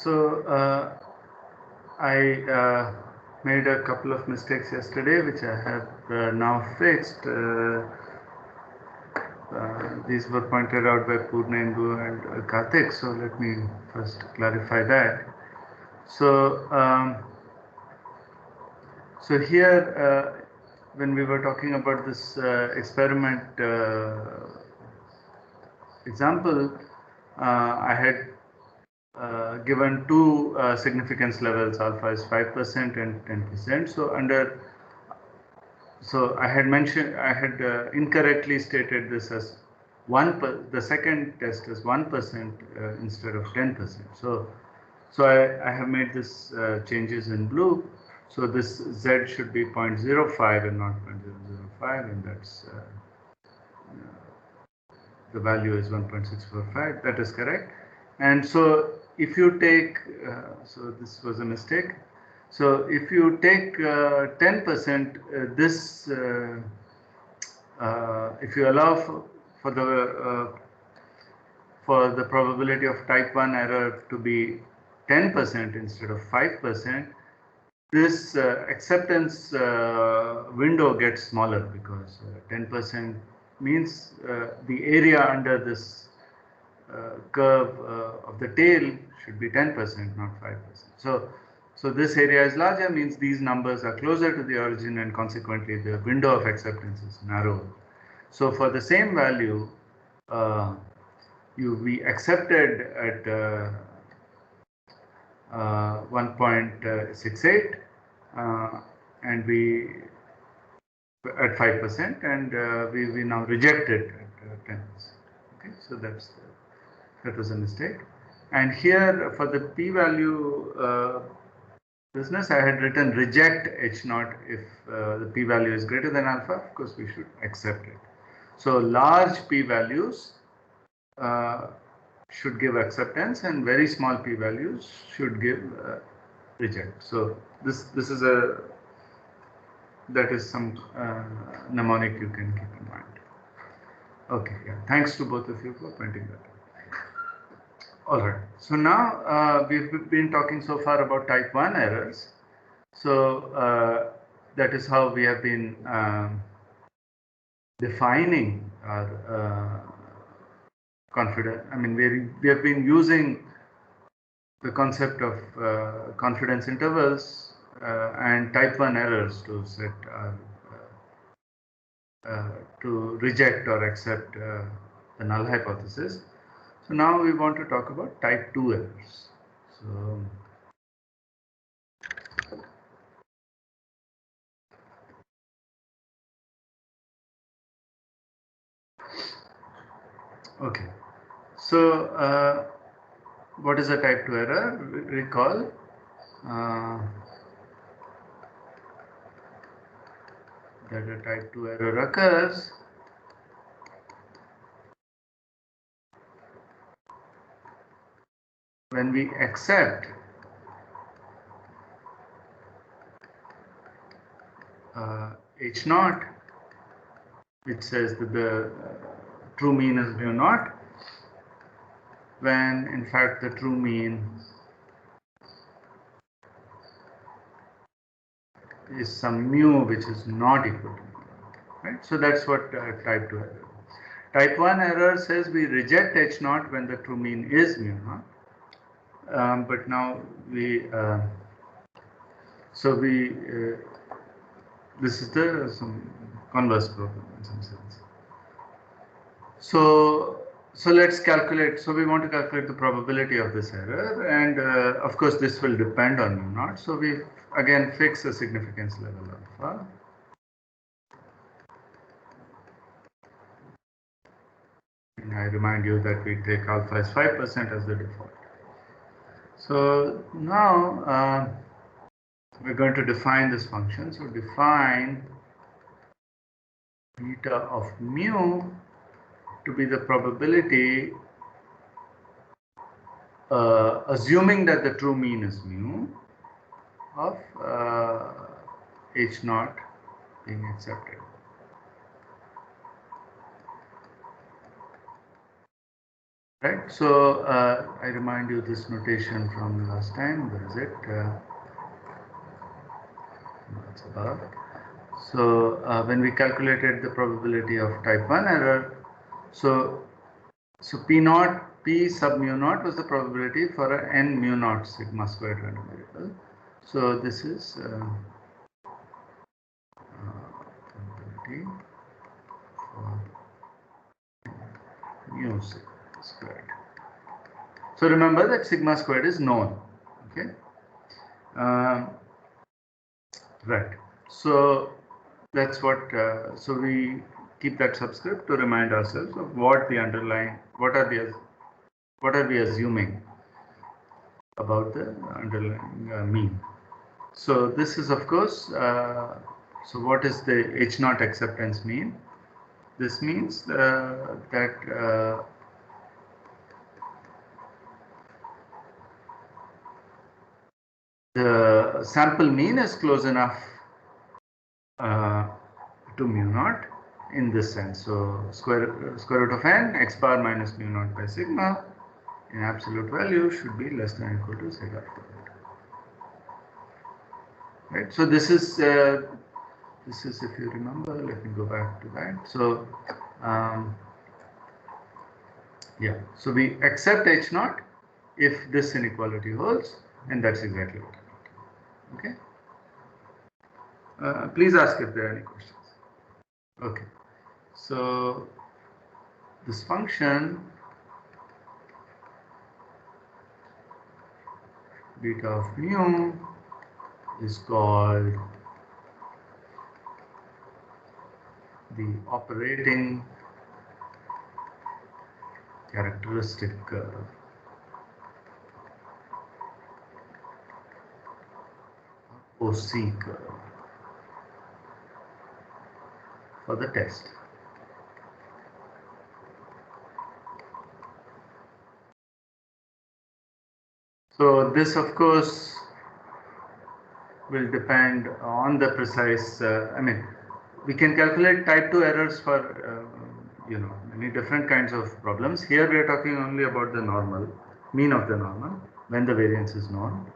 So I made a couple of mistakes yesterday, which I have now fixed. These were pointed out by Purnendu and Karthik. So let me first clarify that. So so here, when we were talking about this experiment example, I had given two significance levels, alpha is 5% and 10%. So I had incorrectly stated this as the second test as 1% instead of 10%. So I have made this changes in blue. So this Z should be 0.05 and not 0.005, and that's the value is 1.645. That is correct. And so if you take, so this was a mistake. So if you take 10%, if you allow for the probability of type 1 error to be 10% instead of 5%, this acceptance window gets smaller, because 10% means the area under this curve of the tail should be 10%, not 5%. So this area is larger, means these numbers are closer to the origin, and consequently the window of acceptance is narrower. So for the same value, we accepted at 1.68 and we at 5%, and we now reject it at 10%. Okay, so that was a mistake. And here for the p-value business, I had written reject H0 if the p-value is greater than alpha. Of course, we should accept it. So large p-values should give acceptance, and very small p-values should give reject. So this is some mnemonic you can keep in mind. Okay, yeah. Thanks to both of you for pointing that out. All right. So now we've been talking so far about type 1 errors. So that is how we have been defining our confidence. I mean, we have been using the concept of confidence intervals and type 1 errors to set to reject or accept the null hypothesis. So now we want to talk about type 2 errors. So okay. So what is a type 2 error? Recall that a type 2 error occurs when we accept H0, which says that the true mean is mu naught, when in fact the true mean is some mu which is not equal to mu, right? So that's what type 2 error. Type 1 error says we reject H0 when the true mean is mu naught. But now this is some converse problem in some sense. So let's calculate. So we want to calculate the probability of this error, and of course this will depend on mu naught. So we again fix a significance level alpha. And I remind you that we take alpha as 5% as the default. So now we're going to define this function. So define beta of mu to be the probability, assuming that the true mean is mu, of H0 being accepted. Right. So I remind you this notation from last time. Where is it? That's above. So when we calculated the probability of type 1 error, so P naught, P sub mu naught was the probability for a n mu naught sigma squared random variable. So this is probability for mu sigma squared. So remember that sigma squared is known. Okay. Right. So that's what. So we keep that subscript to remind ourselves of what the underlying, what are we assuming about the underlying mean. So this is of course. So what is the H naught acceptance mean? This means that the sample mean is close enough to mu naught in this sense. So square root of n x bar minus mu naught by sigma in absolute value should be less than or equal to z alpha. Right. So this is if you remember. Let me go back to that. So yeah. So we accept h naught if this inequality holds, and that's exactly what I mean. Okay. Please ask if there are any questions. Okay. So this function beta of mu is called the operating characteristic curve. OC curve for the test. So this of course will depend on the precise, I mean, we can calculate type 2 errors for many different kinds of problems. Here we are talking only about the normal, mean of the normal, when the variance is known.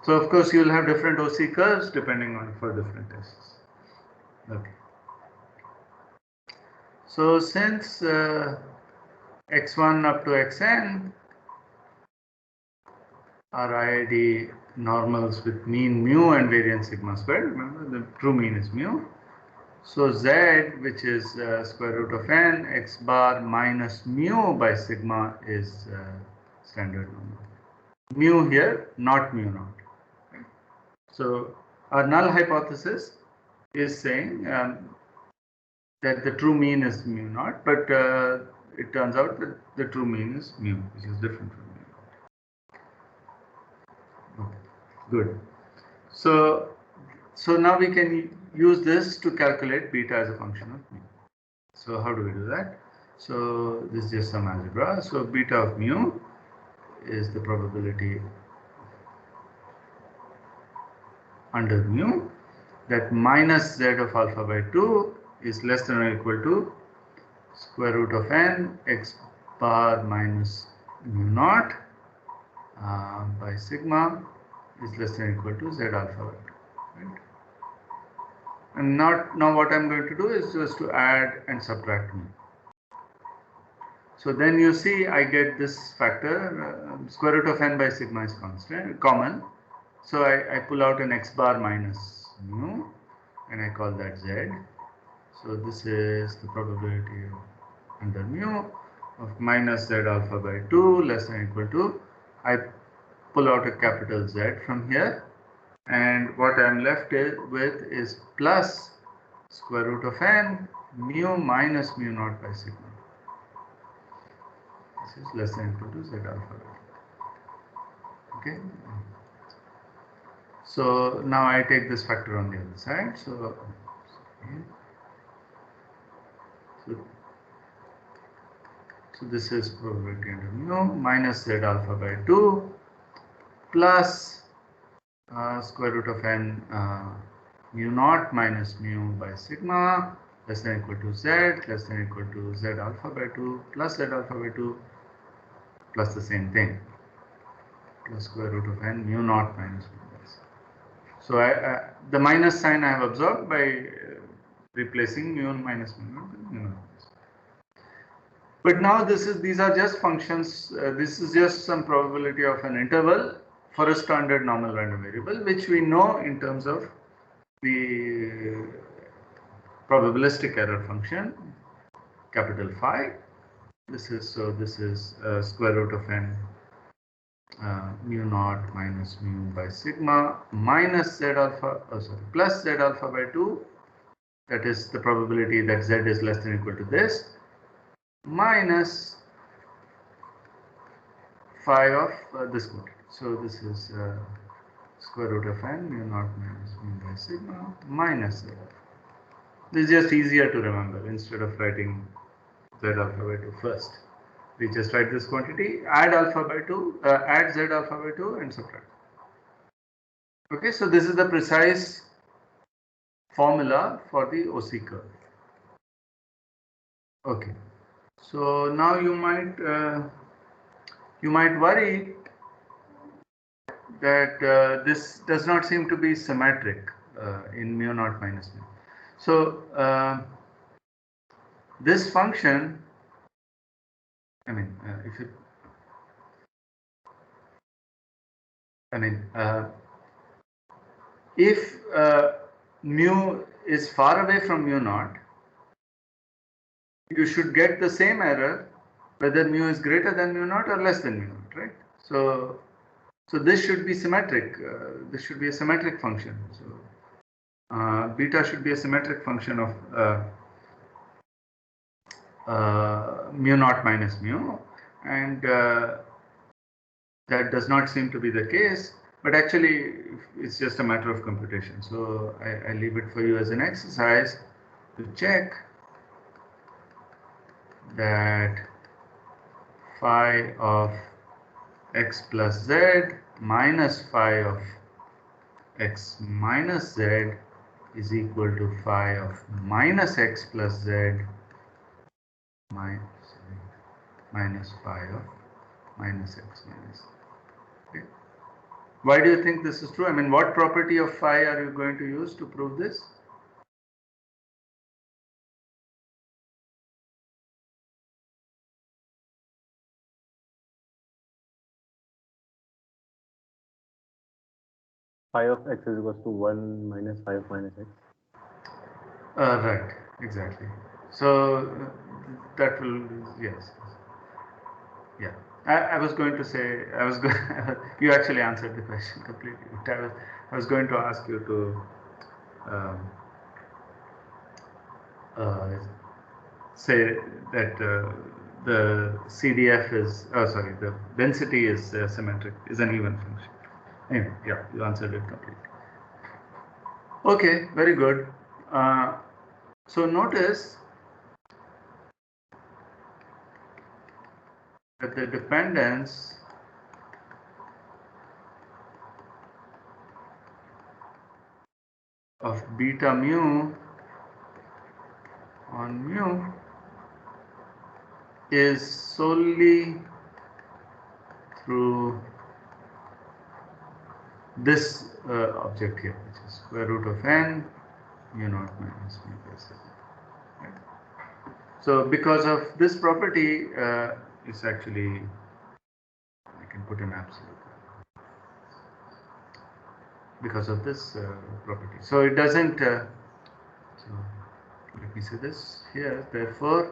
So of course you will have different OC curves depending on for different tests. Okay. So since x1 up to xn are IID normals with mean mu and variance sigma squared, remember the true mean is mu. So z, which is square root of n x bar minus mu by sigma, is standard normal. Mu here, not mu naught. Okay. So our null hypothesis is saying that the true mean is mu naught, but it turns out that the true mean is mu, which is different from mu naught. Okay. Good. So now we can use this to calculate beta as a function of mu. So how do we do that? So this is just some algebra. So beta of mu is the probability under mu that minus z of alpha by 2 is less than or equal to square root of n x bar minus mu naught by sigma is less than or equal to z alpha by 2. Right? And now what I'm going to do is just to add and subtract mu. So then you see I get this factor, square root of n by sigma is constant, common. So I pull out an x bar minus mu and I call that z. So this is the probability under mu of minus z alpha by 2 less than or equal to, I pull out a capital Z from here, and what I am left with is plus square root of n mu minus mu naught by sigma. This is less than or equal to z alpha. Okay. So now I take this factor on the other side. So this is probability under mu minus z alpha by 2 plus square root of n mu naught minus mu by sigma less than or equal to z less than or equal to z alpha by 2 plus z alpha by 2 plus the same thing, plus square root of n mu naught minus mu by sigma. So the minus sign I have absorbed by replacing mu minus mu naught with mu naught. But now these are just functions. This is just some probability of an interval for a standard normal random variable, which we know in terms of the probabilistic error function, capital phi. This is square root of n mu naught minus mu by sigma minus z alpha, plus z alpha by 2. That is the probability that z is less than or equal to this, minus phi of this quantity. So this is square root of n mu naught minus mu by sigma minus z alpha. This is just easier to remember instead of writing z alpha by 2 first. We just write this quantity, add alpha by 2, add z alpha by 2 and subtract. Okay, so this is the precise formula for the OC curve. Okay, so now you might worry that this does not seem to be symmetric in mu naught minus mu. So this function, I mean, if mu is far away from mu naught, you should get the same error whether mu is greater than mu naught or less than mu naught, right? So this should be symmetric. This should be a symmetric function. So beta should be a symmetric function of mu naught minus mu, and that does not seem to be the case, but actually it's just a matter of computation. So I leave it for you as an exercise to check that phi of x plus z minus phi of x minus z is equal to phi of minus x plus z minus phi of minus x minus. Okay. Why do you think this is true? I mean, what property of phi are you going to use to prove this? Phi of x is equal to 1 minus phi of minus x. Right, exactly. So that will, yes. Yeah, I was going to say, you actually answered the question completely. I was going to ask you to say that the CDF is, the density is symmetric, is an even function. Anyway, yeah, you answered it completely. Okay, very good. So notice that the dependence of beta mu on mu is solely through this object here, which is square root of n mu naught minus mu by sigma. Right? So because of this property, it's actually, I can put an absolute because of this property. So it doesn't, so let me say this here, therefore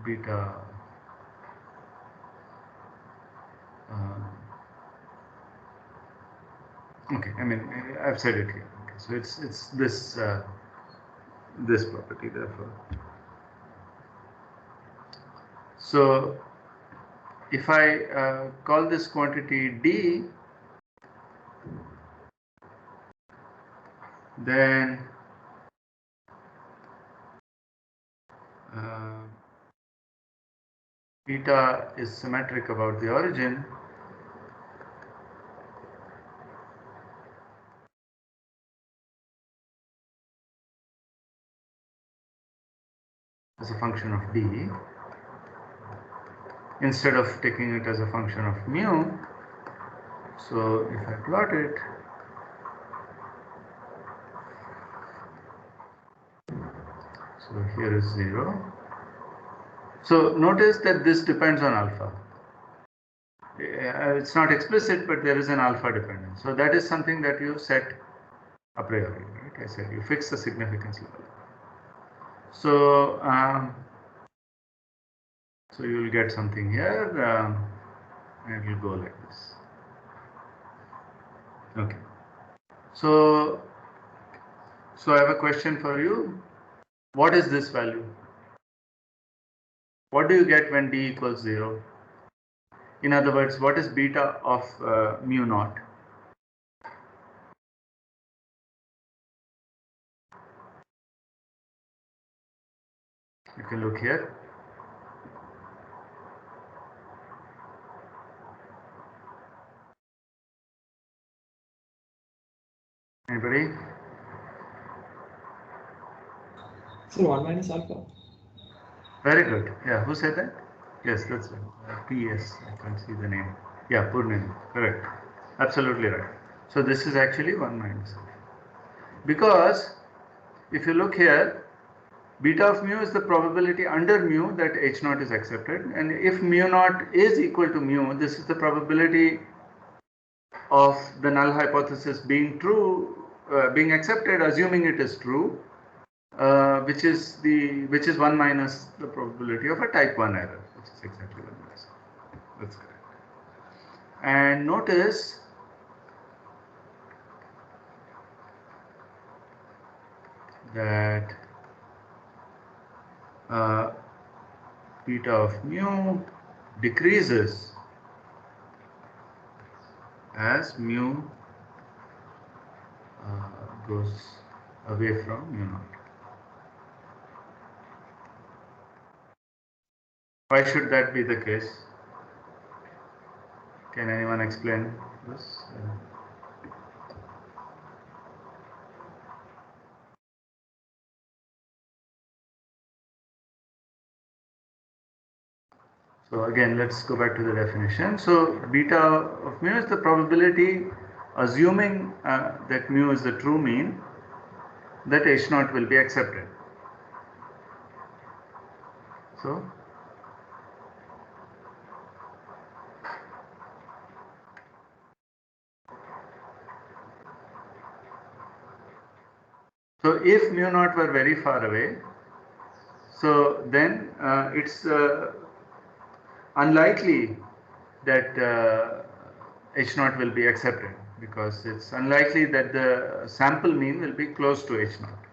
beta okay, I mean, I've said it here. Okay, so it's this this property, therefore. So if I call this quantity d, then beta is symmetric about the origin. As a function of d, instead of taking it as a function of mu. So if I plot it, so here is 0. So notice that this depends on alpha. It's not explicit, but there is an alpha dependence. So that is something that you set a priori, right? I said you fix the significance level. So, so you will get something here, and it will go like this. Okay. So I have a question for you. What is this value? What do you get when d equals 0? In other words, what is beta of mu naught? You can look here. Anybody? So 1 minus alpha. Very good. Yeah, who said that? Yes, that's right. PS. I can't see the name. Yeah, Purnima. Correct. Absolutely right. So this is actually 1 minus alpha. Because if you look here, beta of mu is the probability under mu that H naught is accepted, and if mu naught is equal to mu, this is the probability of the null hypothesis being true, being accepted, assuming it is true, which is 1 minus the probability of a type 1 error, which is exactly 1 minus. That's correct. And notice that beta of mu decreases as mu goes away from mu naught. Why should that be the case? Can anyone explain this? So again, let's go back to the definition. So beta of mu is the probability, assuming that mu is the true mean, that H naught will be accepted. So if mu naught were very far away, so then it's unlikely that H naught will be accepted, because it's unlikely that the sample mean will be close to H naught.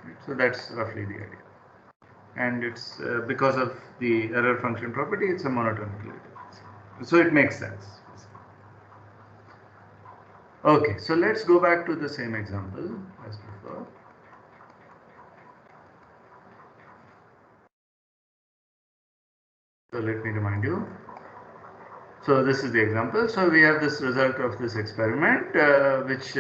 Right? So that's roughly the idea. And it's because of the error function property, it's a monotonically different. So it makes sense. Okay, so let's go back to the same example as before. So let me remind you. So this is the example. So we have this result of this experiment, which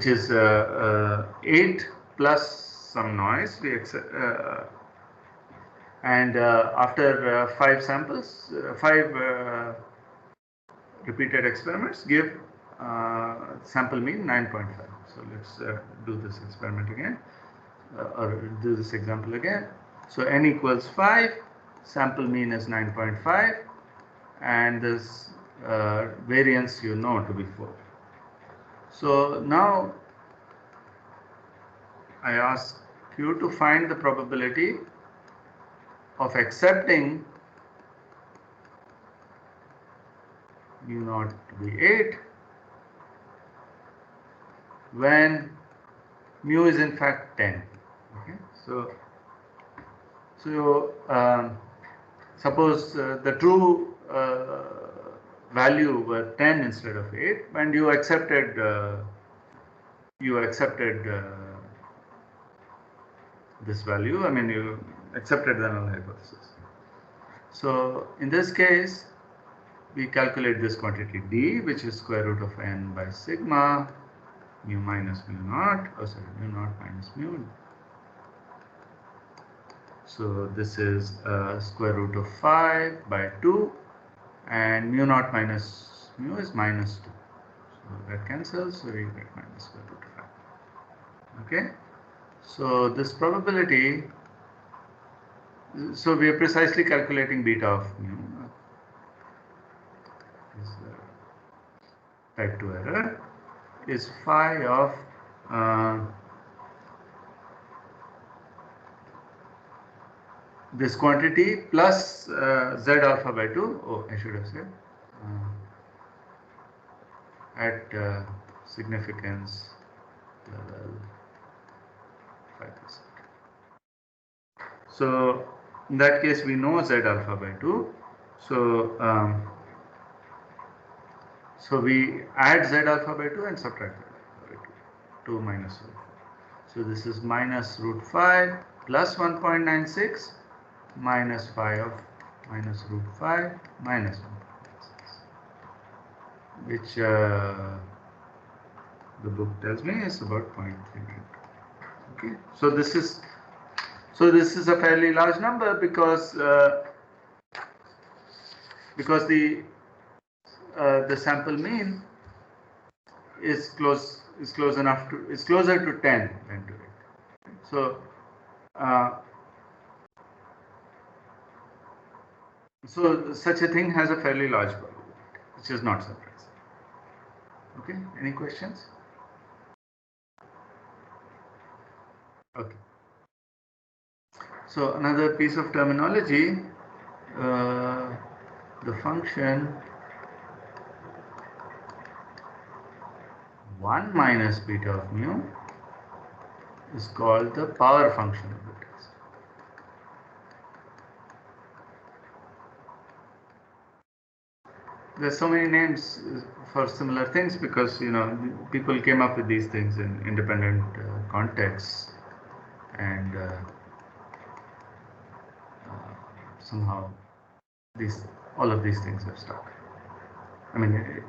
is 8 plus some noise. We accept, and after 5 samples, 5 repeated experiments give sample mean 9.5. So let's do this experiment again, or do this example again. So n equals 5, sample mean is 9.5, and this variance you know to be 4. So now I ask you to find the probability of accepting mu naught to be 8 when mu is in fact 10. Okay, so suppose the true value were 10 instead of 8, and you accepted this value. I mean, you accepted the null hypothesis. So in this case, we calculate this quantity d, which is square root of n by sigma, mu minus mu naught, mu naught minus mu. So this is square root of 5 by 2, and mu naught minus mu is minus 2. So that cancels, so we get minus square root of 5. Okay, so this probability, so we are precisely calculating beta of mu. Is type 2 error is phi of this quantity plus z alpha by 2. Oh, I should have said at significance level 5%. So in that case we know z alpha by 2. So so we add z alpha by 2 and subtract z alpha by 2. 2 minus 1. So this is minus root 5 plus 1.96 minus phi of minus root 5 minus 1.96, which the book tells me is about 0.3. Okay, so this is a fairly large number because the sample mean is closer to 10 than to 8. So so such a thing has a fairly large probability, which is not surprising. Okay, any questions? Okay. So another piece of terminology, the function 1 minus beta of mu is called the power function of the test. There are so many names for similar things because people came up with these things in independent contexts, and somehow all of these things have stuck. I mean,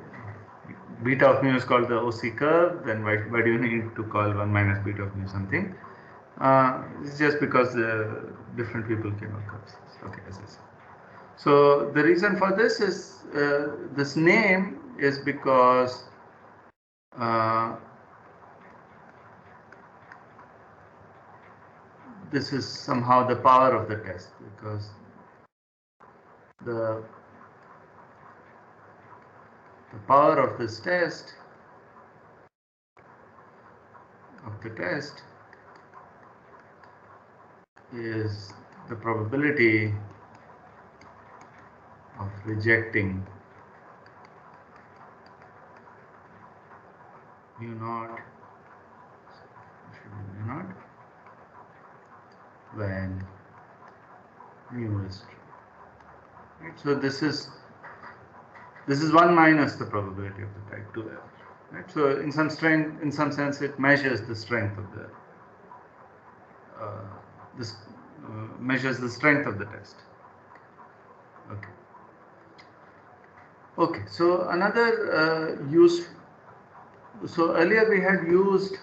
beta of mu is called the OC curve, then why do you need to call 1 minus beta of mu something? It's just because different people came up with this. Okay, as I said. So the reason for this is this name is because this is somehow the power of the test, because the power of this test is the probability of rejecting mu naught when mu is true. Right? So this is 1 minus the probability of the type 2 error. Right? So in some sense, it measures the strength of the measures the strength of the test. Okay. Okay. So another use. So earlier we had used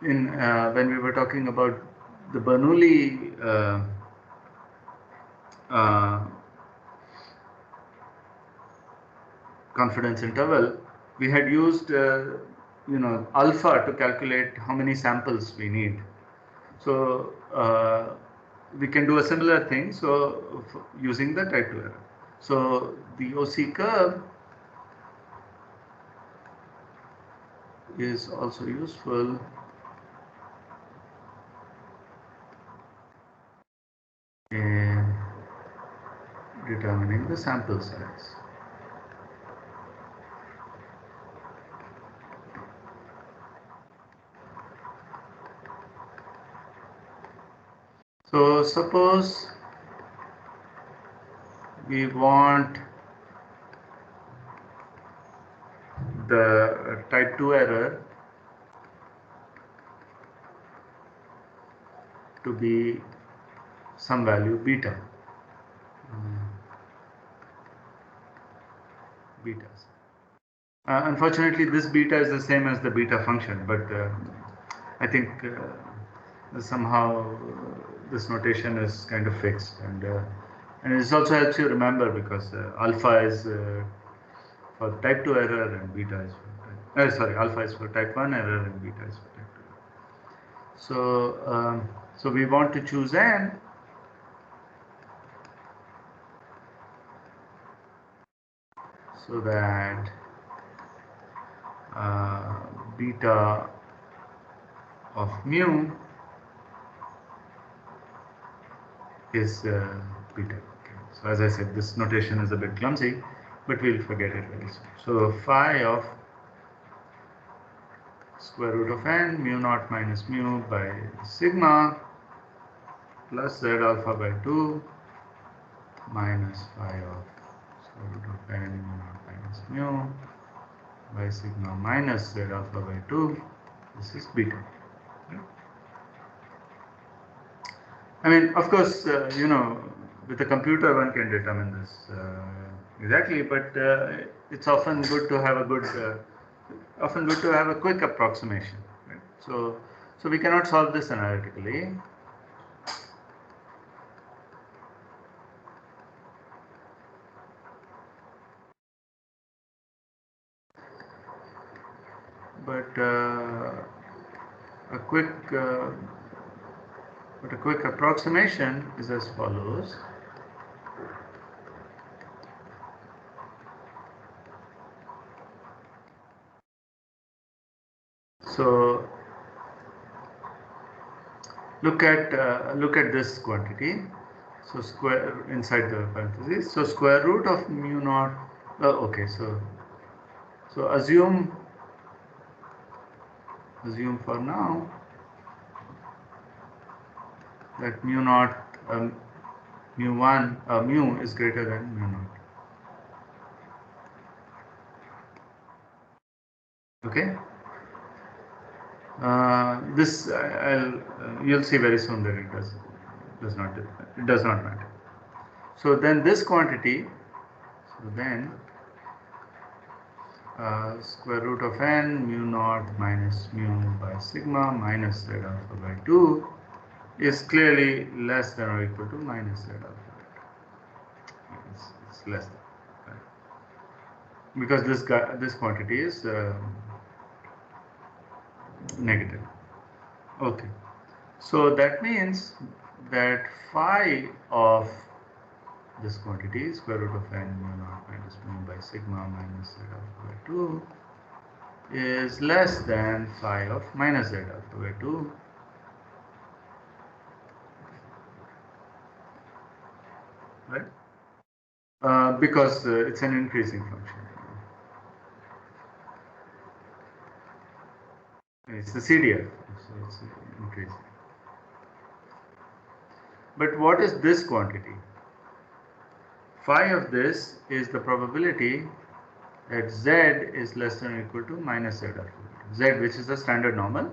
when we were talking about the Bernoulli confidence interval, we had used alpha to calculate how many samples we need. So we can do a similar thing. So using the type 2 error. So the OC curve is also useful in determining the sample size. So suppose we want the type 2 error to be some value beta. betas. Unfortunately, this beta is the same as the beta function, but I think somehow this notation is kind of fixed, and this also helps you remember, because alpha is for type 2 error and beta is for type, alpha is for type 1 error and beta is for type 2. So so we want to choose n so that beta of mu is beta. Okay. So as I said, this notation is a bit clumsy, but we'll forget it very soon. So phi of square root of n mu naught minus mu by sigma plus z alpha by 2 minus phi of square root of n mu naught minus mu by sigma minus z alpha by 2. This is beta. I mean, of course, with a computer one can determine this exactly, but it's often good to have a quick approximation. Right? So we cannot solve this analytically. But a quick approximation is as follows. So look at this quantity. So square inside the parentheses. So square root of mu naught. Okay. So assume for now that mu naught mu is greater than mu naught. Okay. This you'll see very soon that it does not matter. So then this quantity, square root of n mu naught minus mu by sigma minus z alpha by 2 is clearly less than or equal to minus z alpha by 2. It's less than, right? Because this quantity is negative. Okay, so that means that phi of this quantity, square root of n mu naught minus mu by sigma minus z alpha by 2, is less than phi of minus z alpha by 2. Right? Because it's an increasing function. It's the CDF, so it's increasing. But what is this quantity? Phi of this is the probability that z is less than or equal to minus z alpha by 2. Z, which is the standard normal,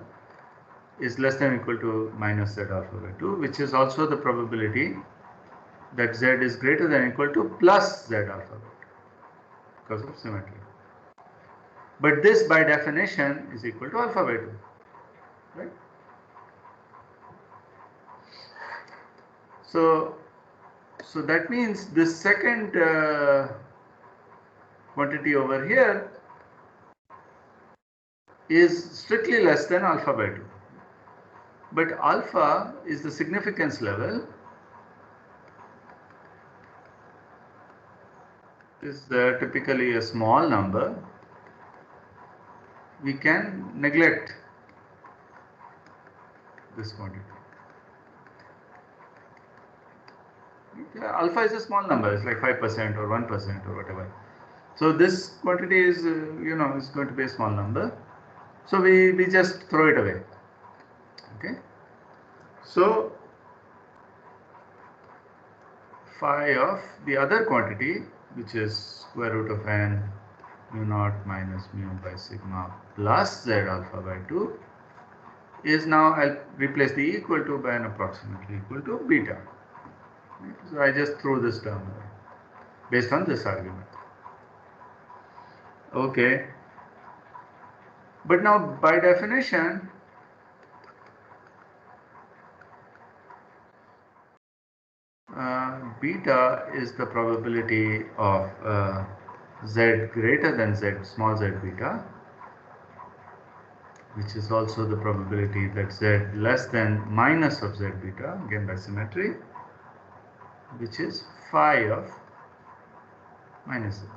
is less than or equal to minus z alpha by 2, which is also the probability that z is greater than or equal to plus z alpha by 2 because of symmetry. But this by definition is equal to alpha by 2, right? So that means this second quantity over here is strictly less than alpha by 2. But alpha is the significance level, is typically a small number. We can neglect this quantity. Alpha is a small number, it's like 5% or 1% or whatever. So this quantity is, is going to be a small number. So we just throw it away. Okay. So phi of the other quantity, which is square root of n mu naught minus mu by sigma plus z alpha by 2, is now, I'll replace the equal to by an approximately equal to beta. So I just threw this term away based on this argument. Okay. But now by definition, beta is the probability of z greater than z small z beta, which is also the probability that z less than minus of z beta, again by symmetry, which is phi of minus z beta.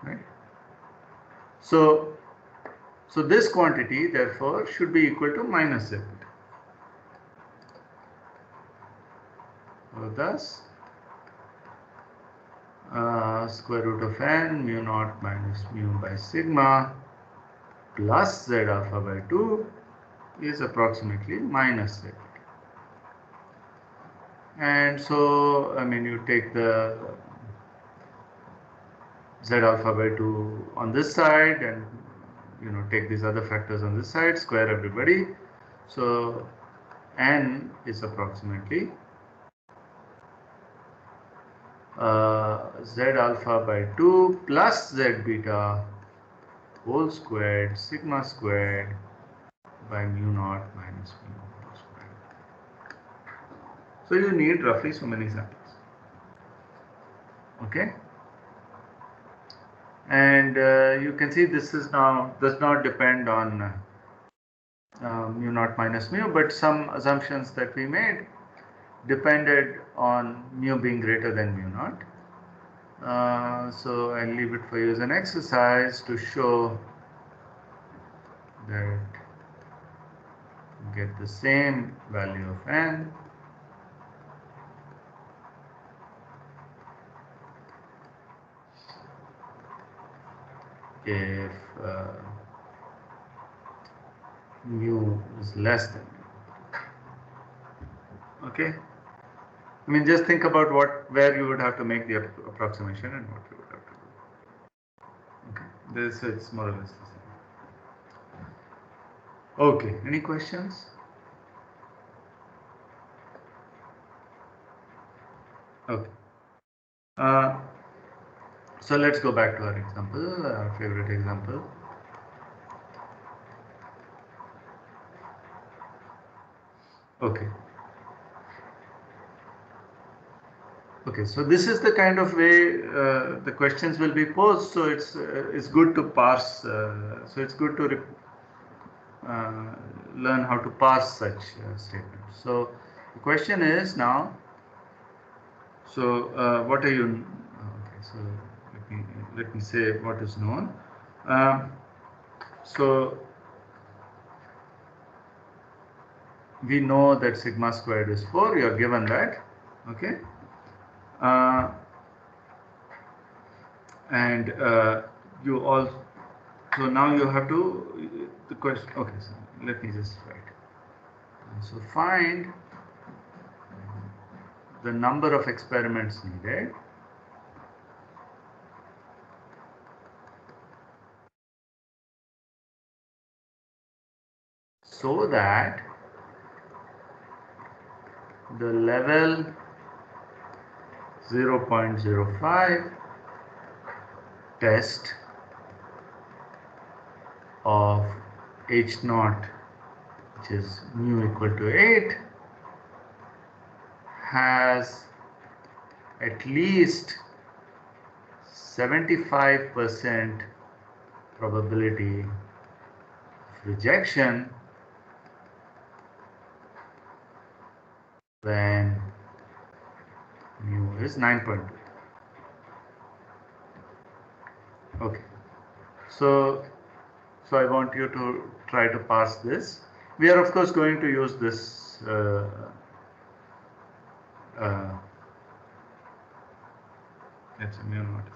Right? So this quantity therefore should be equal to minus z beta. So thus square root of n mu naught minus mu by sigma plus z alpha by 2 is approximately minus z. And so, I mean, you take the z alpha by 2 on this side and, you know, take these other factors on this side, square everybody. So n is approximately z alpha by 2 plus z beta whole squared sigma squared by mu naught minus mu whole squared. So you need roughly so many samples. Okay. And you can see this is now does not depend on mu naught minus mu, but some assumptions that we made depended on mu being greater than mu naught. So I'll leave it for you as an exercise to show that you get the same value of n if mu is less than mu. Okay. I mean, just think about where you would have to make the approximation and what you would have to do. Okay, this is more or less the same. Okay, any questions? Okay. So let's go back to our example, our favorite example. Okay. Okay, so this is the kind of way the questions will be posed. So it's good to parse. So it's good to learn how to parse such statements. So the question is now. So what are you? Okay, so let me say what is known. So we know that sigma squared is 4. You are given that. Okay. And you all, so now you have to, the question, okay, so let me just write. So find the number of experiments needed so that the level 0.05 test of H naught, which is mu equal to 8, has at least 75% probability of rejection when mu is 9.2. Okay, so I want you to try to parse this. We are of course going to use this let's say mu naught.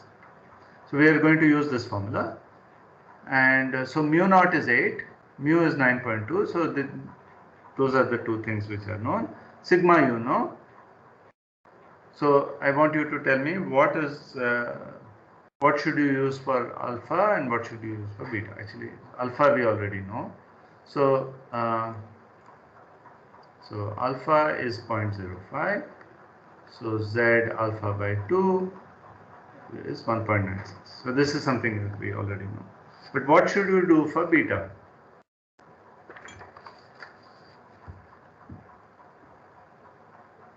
So we are going to use this formula, and so mu naught is 8, mu is 9.2. So those are the two things which are known. Sigma you know. So I want you to tell me what should you use for alpha and what should you use for beta. Actually, alpha we already know. So so alpha is 0.05. So z alpha by 2 is 1.96. So this is something that we already know. But what should we do for beta?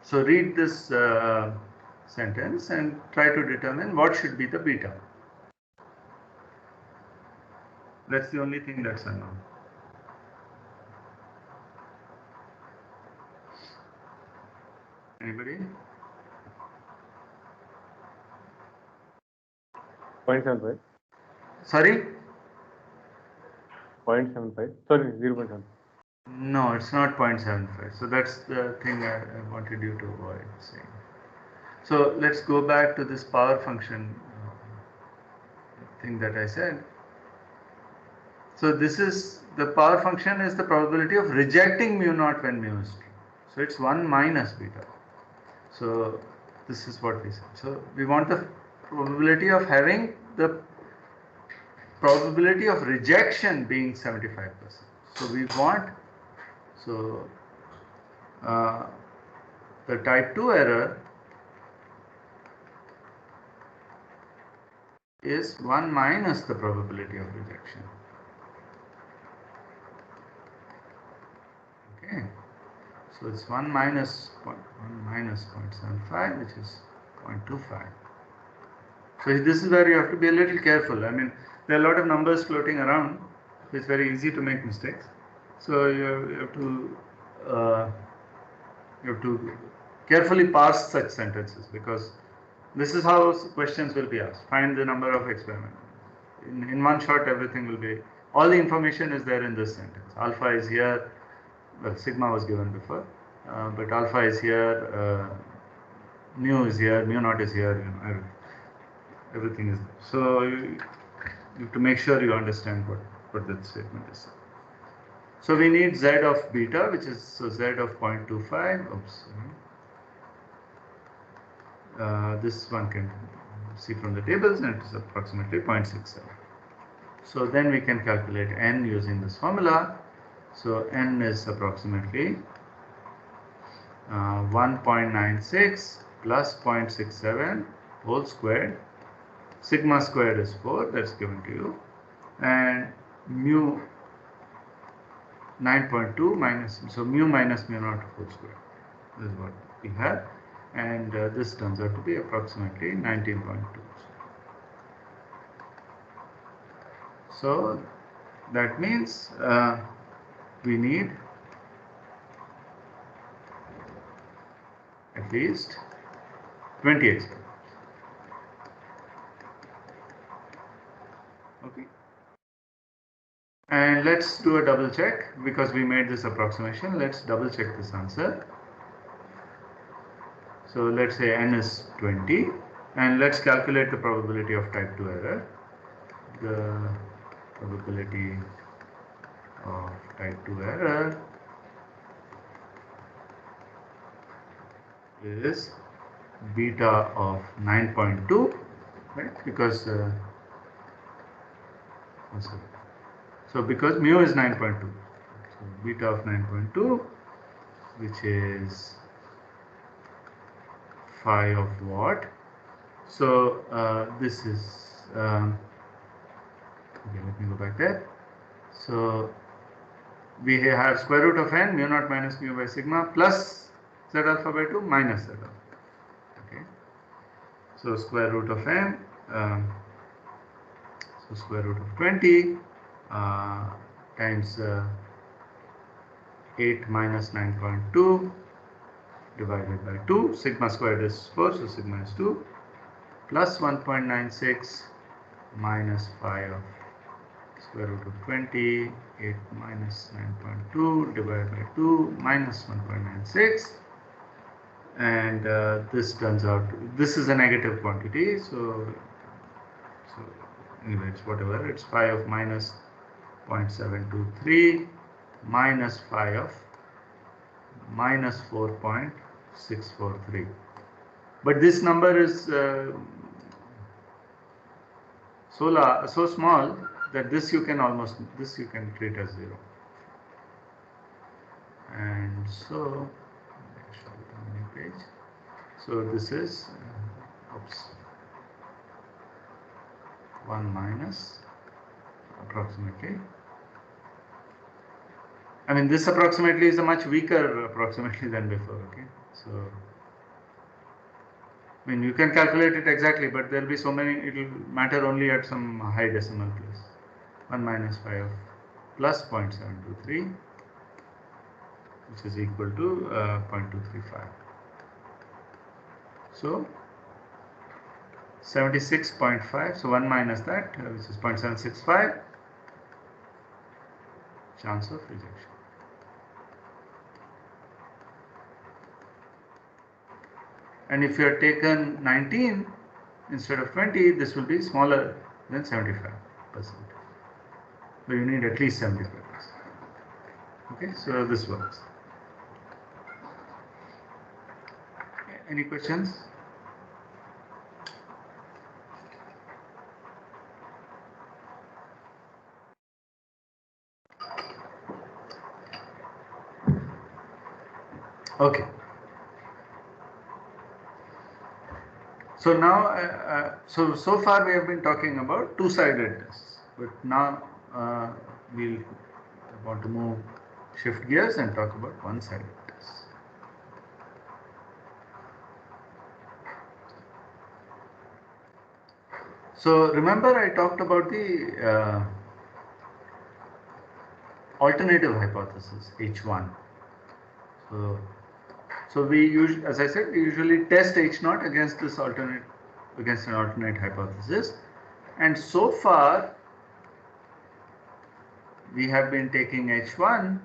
So read this sentence and try to determine what should be the beta. That's the only thing that's unknown. Anybody? 0.75. Sorry? 0.75. Sorry, 0.7. No, it's not 0.75. So that's the thing I wanted you to avoid saying. So let's go back to this power function thing that I said. So this is the power function is the probability of rejecting mu naught when mu is true. So it's 1 minus beta. So this is what we said. So we want the probability of having the probability of rejection being 75%. So we want, so the type 2 error is 1 minus the probability of rejection. Okay, so it's 1 minus 0.75, which is 0.25. So this is where you have to be a little careful. I mean, there are a lot of numbers floating around. It's very easy to make mistakes. So you have to carefully parse such sentences, because this is how questions will be asked. Find the number of experiments. In one shot, everything will be, all the information is there in this sentence. Alpha is here, well, sigma was given before, but alpha is here, mu is here, mu naught is here, you know, everything is there. So you have to make sure you understand what that statement is. So we need z of beta, which is so z of 0.25. Oops. This one can see from the tables, and it is approximately 0.67. So then we can calculate n using this formula. So n is approximately 1.96 plus 0.67 whole squared. Sigma squared is 4, that's given to you, and mu 9.2 minus, so mu minus mu naught whole squared. This is what we have, and this turns out to be approximately 19.2. So that means we need at least 20 experiments. Okay. And let's do a double check, because we made this approximation. Let's double check this answer. So let's say n is 20, and let's calculate the probability of type 2 error. The probability of type 2 error is beta of 9.2, right? Because so because mu is 9.2, so beta of 9.2, which is phi of what? So this is okay, let me go back there. So we have square root of n, mu naught minus mu by sigma, plus z alpha by 2 minus z alpha. Okay, so square root of n, so square root of 20 times 8 minus 9.2 divided by 2. Sigma squared is 4, so sigma is 2, plus 1.96 minus phi of square root of 20, 8 minus 9.2 divided by 2 minus 1.96, and this turns out, this is a negative quantity, so anyway, it's whatever, it's phi of minus 0.723 minus phi of minus 4.643. But this number is so small that this you can treat as 0. And so show it on the page. So this is oops. 1 minus approximately. I mean, this approximately is a much weaker approximately than before, okay? So, I mean, you can calculate it exactly, but there will be so many, it will matter only at some high decimal place. 1 minus 5 plus 0.723, which is equal to 0.235. So, 76.5, so 1 minus that, which is 0.765, chance of rejection. And if you have taken 19 instead of 20, this will be smaller than 75%. But you need at least 75%. Okay, so this works. Any questions? Okay. So now, so far we have been talking about two-sided tests, but now we'll want to shift gears and talk about one-sided tests. So remember I talked about the alternative hypothesis H1. So we usually, as I said, we usually test H0 against this against an alternate hypothesis, and so far we have been taking H1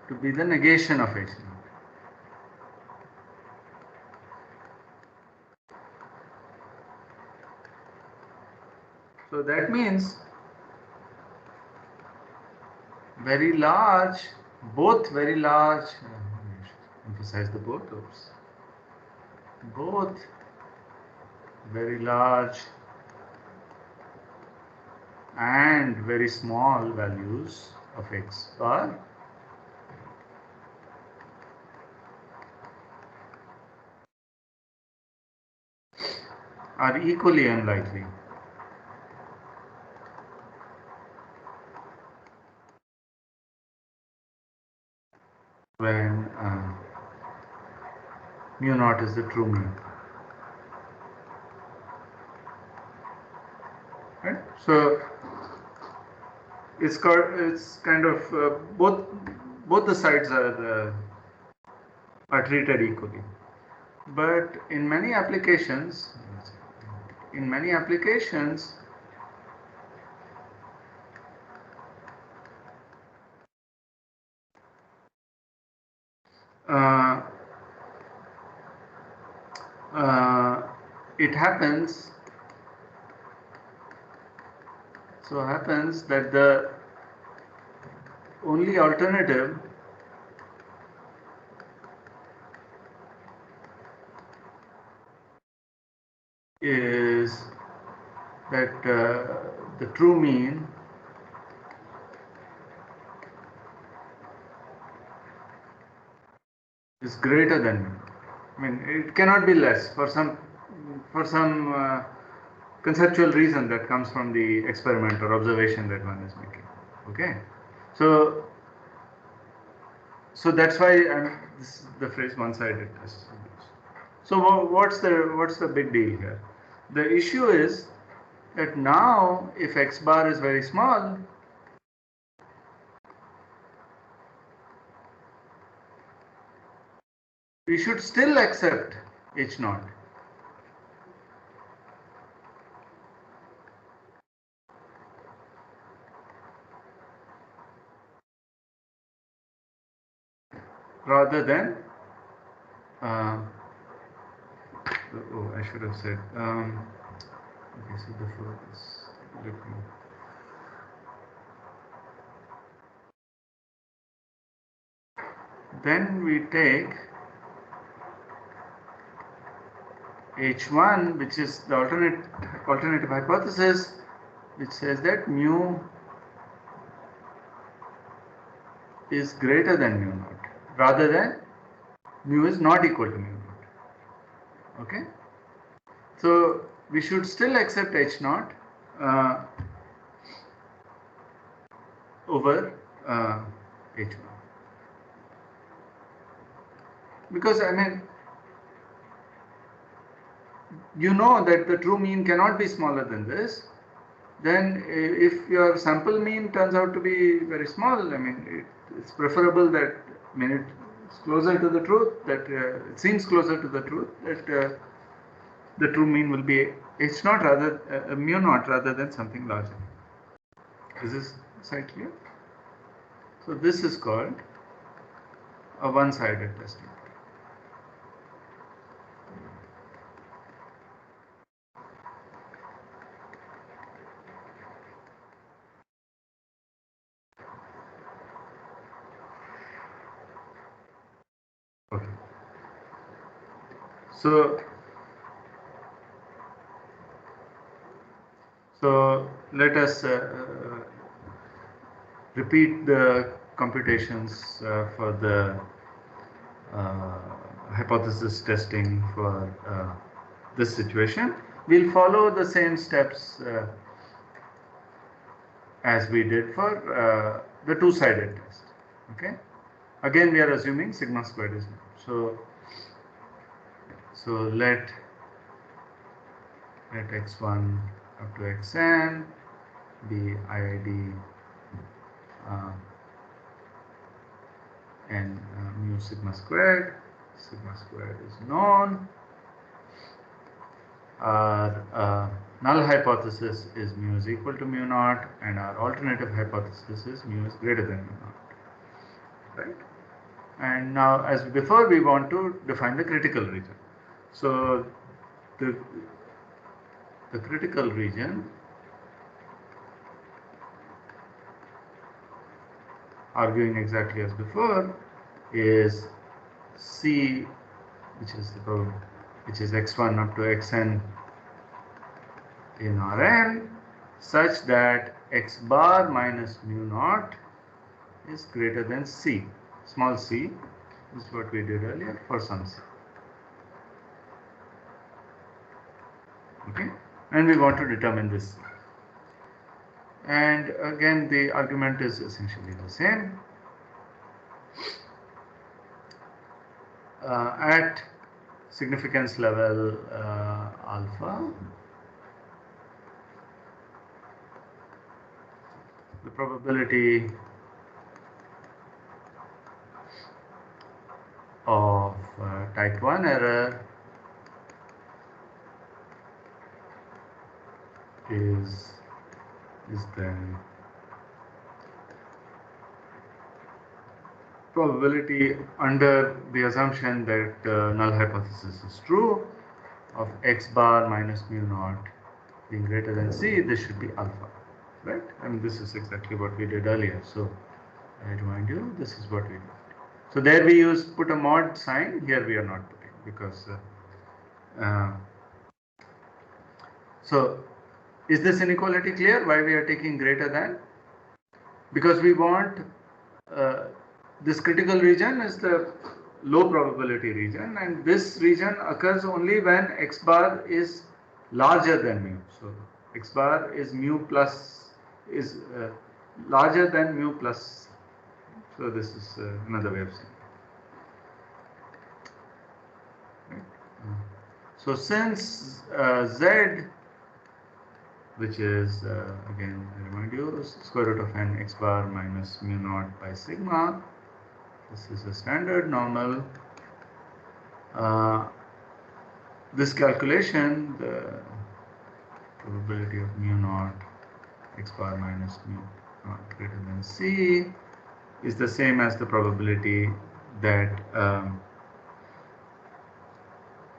to be the negation of H0. So that means very large, both very large, emphasize the both, both very large and very small values of X bar are equally unlikely when mu naught is the true mean. Right? So it's kind of both the sides are treated equally, but in many applications, it happens that the only alternative is that the true mean is greater than mu. I mean, it cannot be less for some conceptual reason that comes from the experiment or observation that one is making. Okay, so that's why this is the phrase one-sided test. So what's the big deal here? The issue is that now if X bar is very small, we should still accept H0. Rather than, I should have said, okay, so before this, let me. Then we take H1, which is the alternative hypothesis, which says that mu is greater than mu naught, rather than mu is not equal to mu naught. Okay, so we should still accept H naught over H1, because I mean, you know that the true mean cannot be smaller than this. Then if your sample mean turns out to be very small, I mean, it's preferable that, I mean, it's closer to the truth, that it seems closer to the truth that the true mean will be H naught rather mu naught rather than something larger. Is this side clear? So this is called a one-sided testing. Okay. So let us repeat the computations for the hypothesis testing for this situation. We'll follow the same steps as we did for the two-sided test. Okay. Again, we are assuming sigma squared is known. So let x1 up to xn be IID and mu sigma squared. Sigma squared is known. Our null hypothesis is mu is equal to mu naught, and our alternative hypothesis is mu is greater than mu naught. Right? And now, as before, we want to define the critical region. So the critical region, arguing exactly as before, is C, which is x1 up to xn in Rn, such that x bar minus mu naught is greater than C. Small c is what we did earlier for some c. Okay, and we want to determine this. And again, the argument is essentially the same. At significance level alpha, the probability of type 1 error is then probability under the assumption that null hypothesis is true of x bar minus mu naught being greater than c. This should be alpha, right? I mean, this is exactly what we did earlier. So I remind you, this is what we did. So there we put a mod sign. Here we are not putting, because so is this inequality clear? Why we are taking greater than? Because we want this critical region is the low probability region, and this region occurs only when x bar is larger than mu. So x bar is mu plus is larger than mu plus. So this is another way of saying it. Right? So since z, which is again I remind you, square root of n x bar minus mu naught by sigma, this is a standard normal. This calculation, the probability of mu naught x bar minus mu naught greater than c, is the same as the probability that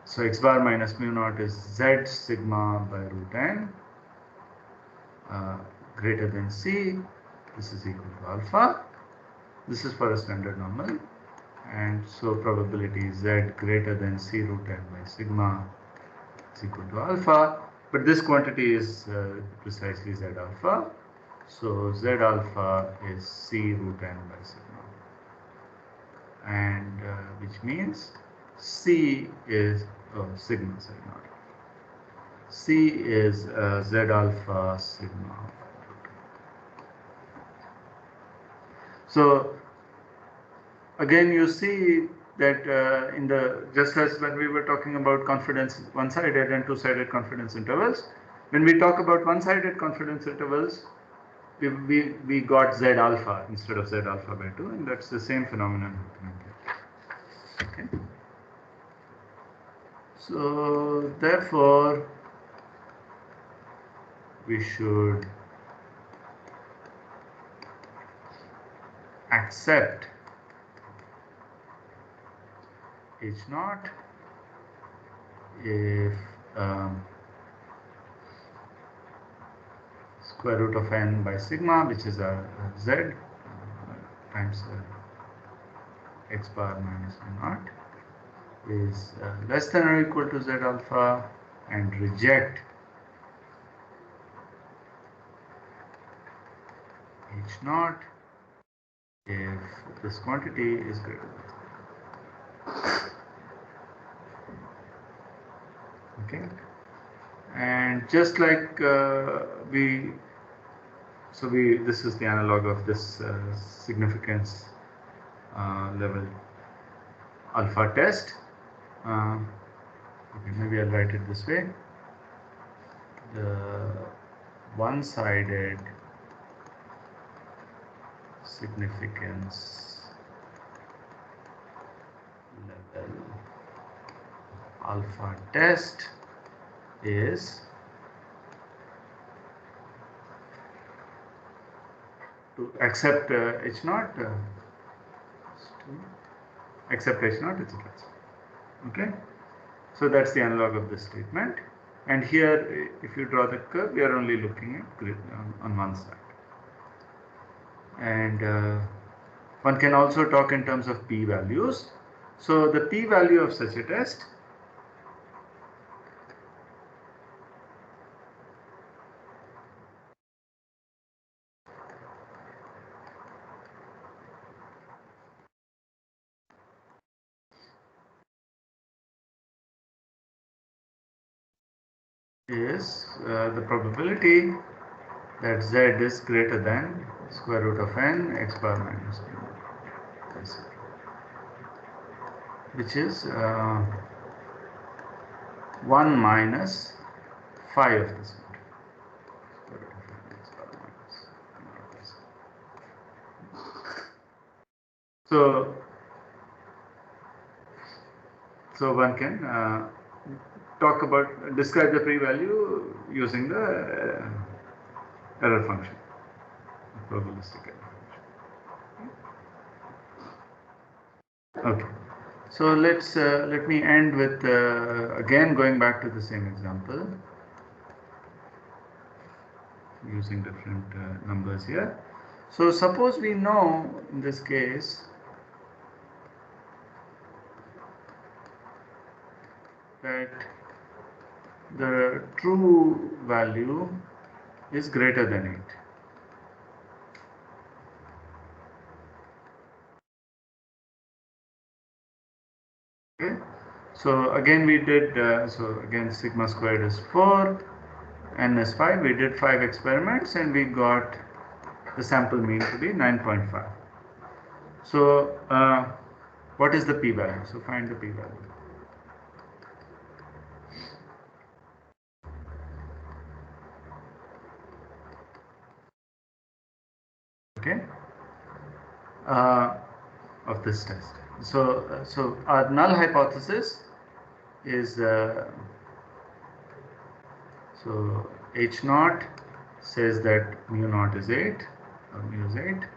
so x bar minus mu naught is z sigma by root n greater than c. This is equal to alpha. This is for a standard normal, and so probability z greater than c root n by sigma is equal to alpha. But this quantity is precisely z alpha. So z alpha is c root n by sigma, and we which means C is sigma, sorry, not C is Z alpha sigma. So again, you see that in the, just as when we were talking about confidence, one-sided and two-sided confidence intervals, when we talk about one-sided confidence intervals, we got Z alpha instead of Z alpha by 2, and that's the same phenomenon happening here. Okay. So therefore, we should accept H naught if square root of n by sigma, which is a z times x bar minus mu naught, is less than or equal to Z alpha, and reject H naught if this quantity is greater than. Okay, and just like this is the analog of this significance level alpha test. Okay, maybe I'll write it this way. The one-sided significance level alpha test is to accept H naught, accept H naught, etc. Okay, so that's the analog of this statement. And here, if you draw the curve, we are only looking at grid on one side. And one can also talk in terms of p-values. So the p-value of such a test is the probability that z is greater than square root of n x bar minus p, which is 1 minus phi of this one. So one can describe the p-value using the error function, probabilistic error function. Okay, so let me end with again going back to the same example using different numbers here. So suppose we know in this case that the true value is greater than 8. Okay, so again we did so again sigma squared is 4, n is 5. We did 5 experiments and we got the sample mean to be 9.5. So what is the p-value? So find the p-value. Okay, of this test. So our null hypothesis is so H naught says that mu naught is 8 or mu is 8,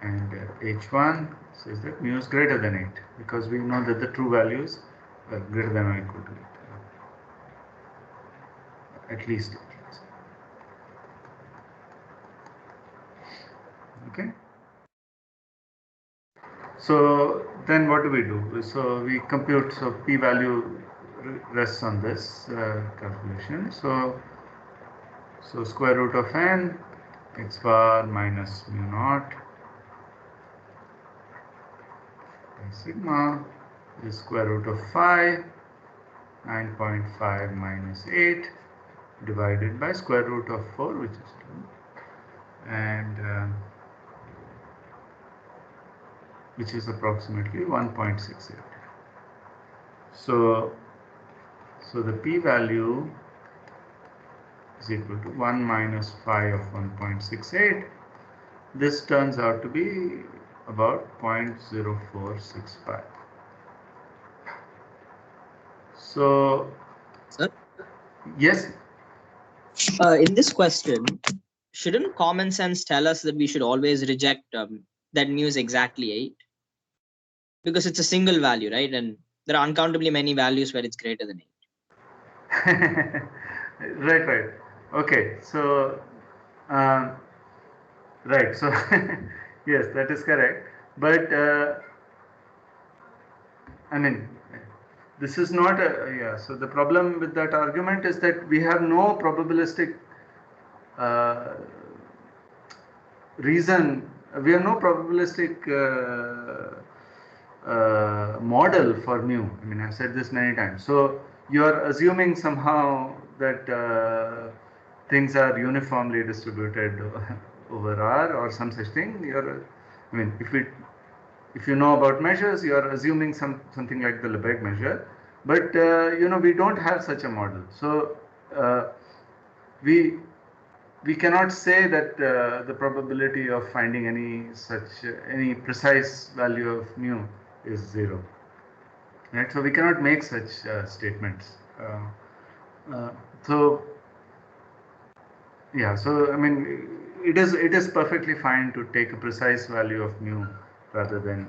and H1 says that mu is greater than 8 because we know that the true values are greater than or equal to 8, at least 8. Okay, so then what do we do? So we compute, so p-value rests on this calculation. So square root of n x bar minus mu naught sigma is square root of 5, 9.5 minus 8 divided by square root of 4, which is 2, and which is approximately 1.68. So the p-value is equal to 1 minus 5 of 1.68. This turns out to be about 0.0465. So, Sir? Yes. In this question, shouldn't common sense tell us that we should always reject that mu is exactly 8? Because it's a single value, right? And there are uncountably many values where it's greater than 8. Right. Okay. So, right. So, yes, that is correct. But, I mean, this is not a, yeah. So the problem with that argument is that we have no probabilistic reason, we have no probabilistic model for mu. I mean, I've said this many times. So you are assuming somehow that things are uniformly distributed over R or some such thing. I mean, if you know about measures, you are assuming something like the Lebesgue measure, but we don't have such a model. So we cannot say that the probability of finding any precise value of mu is 0. Right? So we cannot make such statements. So yeah. So I mean, it is perfectly fine to take a precise value of mu rather than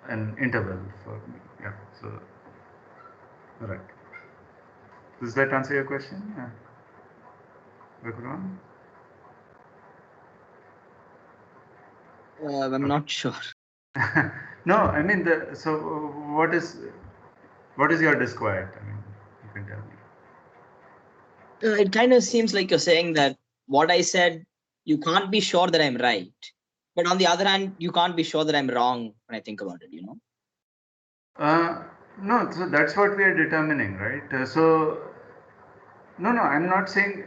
an interval for mu. Yeah. So all right. Does that answer your question? Yeah. I'm not sure. No, I mean so what is your disquiet? I mean, you can tell me. It kind of seems like you're saying that what I said, you can't be sure that I'm right. But on the other hand, you can't be sure that I'm wrong when I think about it, No, so that's what we are determining, right? So no, I'm not saying.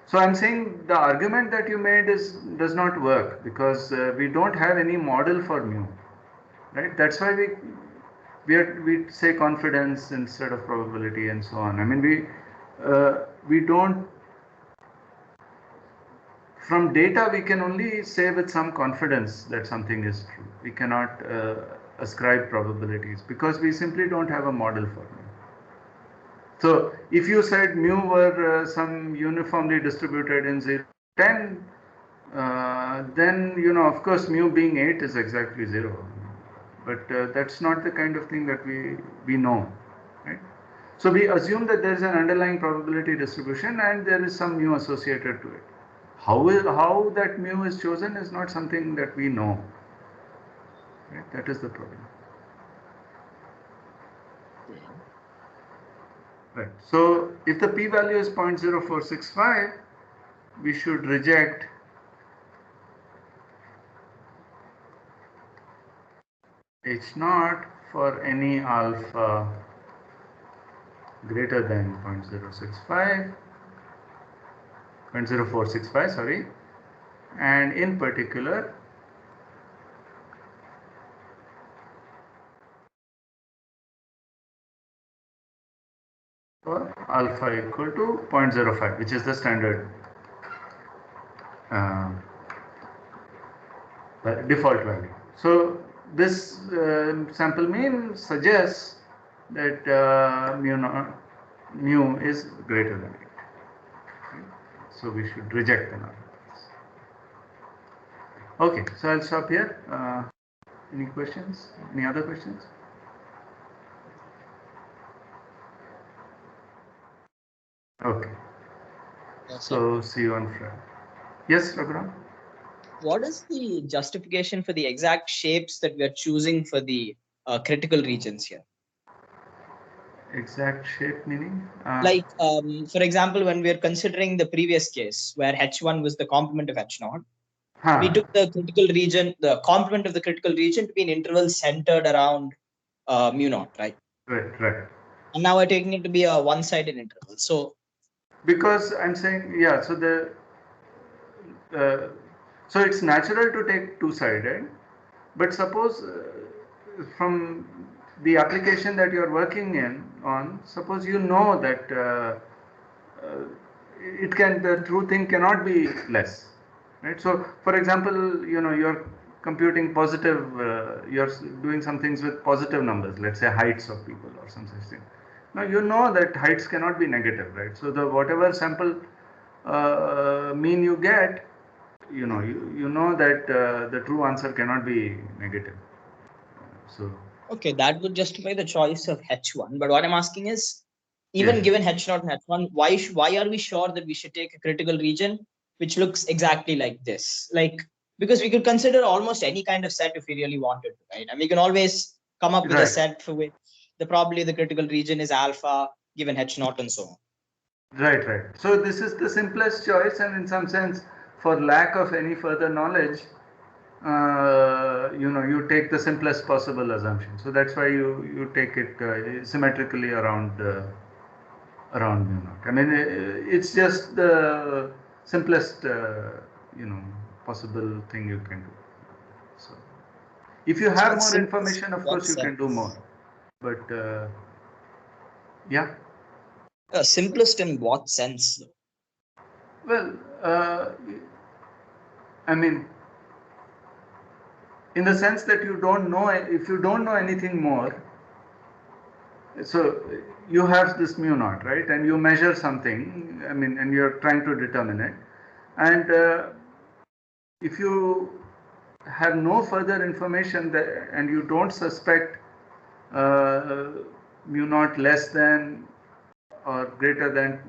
So I'm saying the argument that you made does not work because we don't have any model for mu, right? That's why we say confidence instead of probability and so on. I mean we don't. From data, we can only say with some confidence that something is true. We cannot ascribe probabilities because we simply don't have a model for mu. So if you said mu were some uniformly distributed in 0 to 10, then of course mu being 8 is exactly 0. But that's not the kind of thing that we know, right? So we assume that there is an underlying probability distribution and there is some mu associated to it. How that mu is chosen is not something that we know. Right? That is the problem. Right. So if the p-value is 0.0465, we should reject H0 for any alpha greater than 0.0465, sorry, and in particular for alpha equal to 0.05, which is the standard default value. So this sample mean suggests that mu is greater than 8. So we should reject the null. Okay, so I'll stop here. Any questions? Any other questions? Okay. So see you on Friday. Yes, Raghuram? What is the justification for the exact shapes that we are choosing for the critical regions here? Exact shape meaning? Like, for example, when we are considering the previous case where H1 was the complement of H0, We took the critical region, the complement of the critical region to be an interval centered around mu naught, right? Right. And now we're taking it to be a one-sided interval. So because I'm saying, yeah, so so it's natural to take two-sided, but suppose from the application that you're working on, suppose you know that the true thing cannot be less, right? So, for example, you're computing positive, you're doing some things with positive numbers, let's say heights of people or some such thing. Now you know that heights cannot be negative, right? So the whatever sample mean you get, you know that the true answer cannot be negative. So okay, that would justify the choice of H1. But what I'm asking is, even yes. given H0 and H1, why are we sure that we should take a critical region which looks exactly like this? Like, because we could consider almost any kind of set if we really wanted to, right? And we can always come up with a Right. set for which probably the critical region is alpha given H0 and so on. Right. So this is the simplest choice, and in some sense, for lack of any further knowledge, you take the simplest possible assumption. So that's why you take it symmetrically around mu naught. I mean, it's just the simplest possible thing you can do. So if you have more information, of course you can do more. But yeah. Simplest in what sense? Well, I mean, in the sense that you don't know, if you don't know anything more, so you have this mu naught, right? And you measure something, I mean, and you're trying to determine it. And if you have no further information and you don't suspect mu naught less than or greater than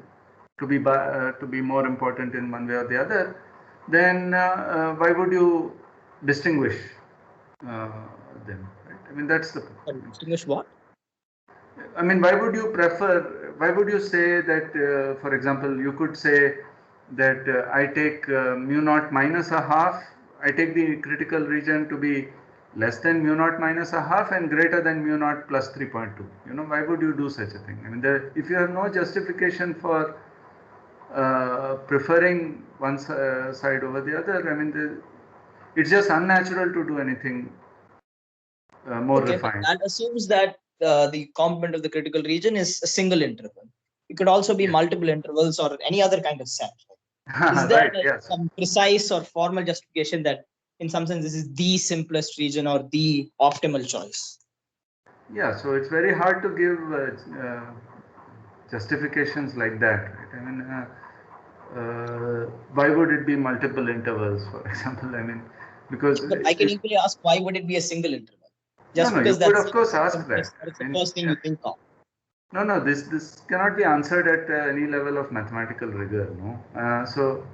to be more important in one way or the other, then why would you distinguish them? Right? I mean, that's the point. Distinguish what? I mean, why would you say that, for example, you could say that I take mu naught minus a half, I take the critical region to be less than mu naught minus a half and greater than mu naught plus 3.2. Why would you do such a thing? I mean, if you have no justification for preferring one side over the other, I mean, it's just unnatural to do anything more refined. But that assumes that the complement of the critical region is a single interval. It could also be multiple intervals or any other kind of set. Is there some precise or formal justification that in some sense this is the simplest region or the optimal choice? Yeah, so it's very hard to give justifications like that. Right? I mean, why would it be multiple intervals, for example? I mean, because but I can equally ask, why would it be a single interval? Just no, because you could of course ask that. It's the first thing you think of. No, this cannot be answered at any level of mathematical rigor. No, so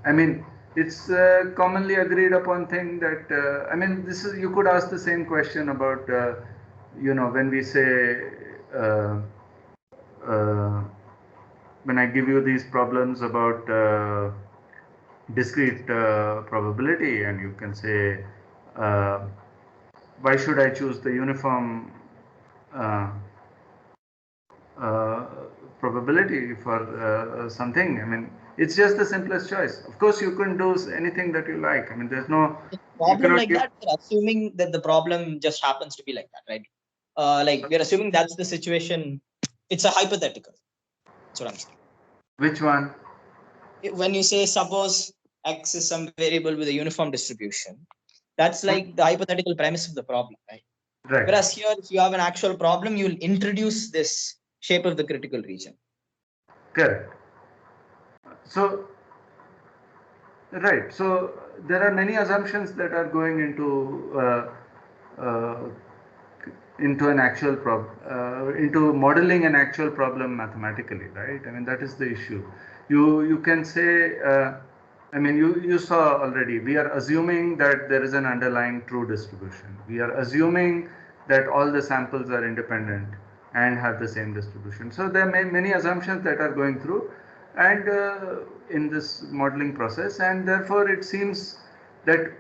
I mean, it's commonly agreed upon thing that I mean, you could ask the same question about when we say when I give you these problems about discrete probability, and you can say why should I choose the uniform probability for something? I mean, it's just the simplest choice. Of course, you can do anything that you like. I mean, there's no problem like that. We're assuming that the problem just happens to be like that, right? Like we're assuming that's the situation. It's a hypothetical. That's what I'm saying. Which one? When you say suppose X is some variable with a uniform distribution, that's like the hypothetical premise of the problem, right? Right. Whereas here, if you have an actual problem, you'll introduce this shape of the critical region. Correct. So, right. So there are many assumptions that are going into an actual problem, into modeling an actual problem mathematically, right? I mean, that is the issue. You can say, I mean, you saw already, we are assuming that there is an underlying true distribution. We are assuming that all the samples are independent and have the same distribution. So there are many assumptions that are going through, and in this modeling process, and therefore it seems that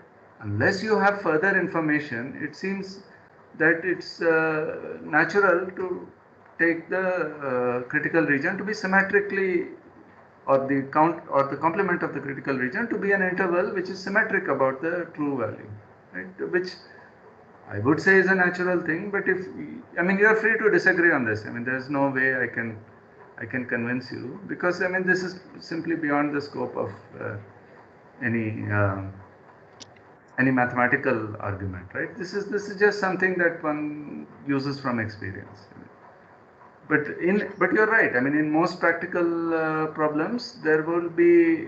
unless you have further information, it seems that it's natural to take the critical region to be symmetrically, or the count or the complement of the critical region to be an interval which is symmetric about the true value, right? Which I would say is a natural thing, but if, I mean, you are free to disagree on this. I mean, there's no way I can convince you, because I mean, this is simply beyond the scope of any mathematical argument, right? This is just something that one uses from experience. But you're right. I mean, in most practical problems, there will be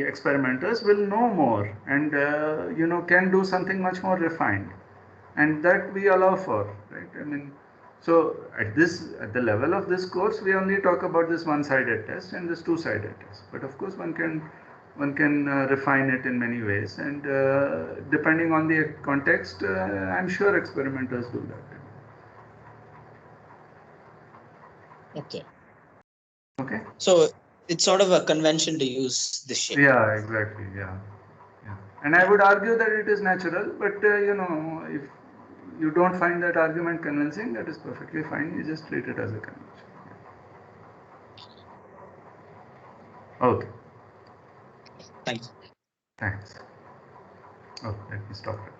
experimenters will know more, and can do something much more refined, and that we allow for, right? I mean, so at the level of this course, we only talk about this one-sided test and this two-sided test. But of course, one can refine it in many ways, and depending on the context, I'm sure experimenters do that. Okay. Okay. So it's sort of a convention to use this shape. Yeah, exactly. Yeah. And I would argue that it is natural, but if you don't find that argument convincing, that is perfectly fine. You just treat it as a convention. Okay. Thanks. Thanks. Oh, let me stop it.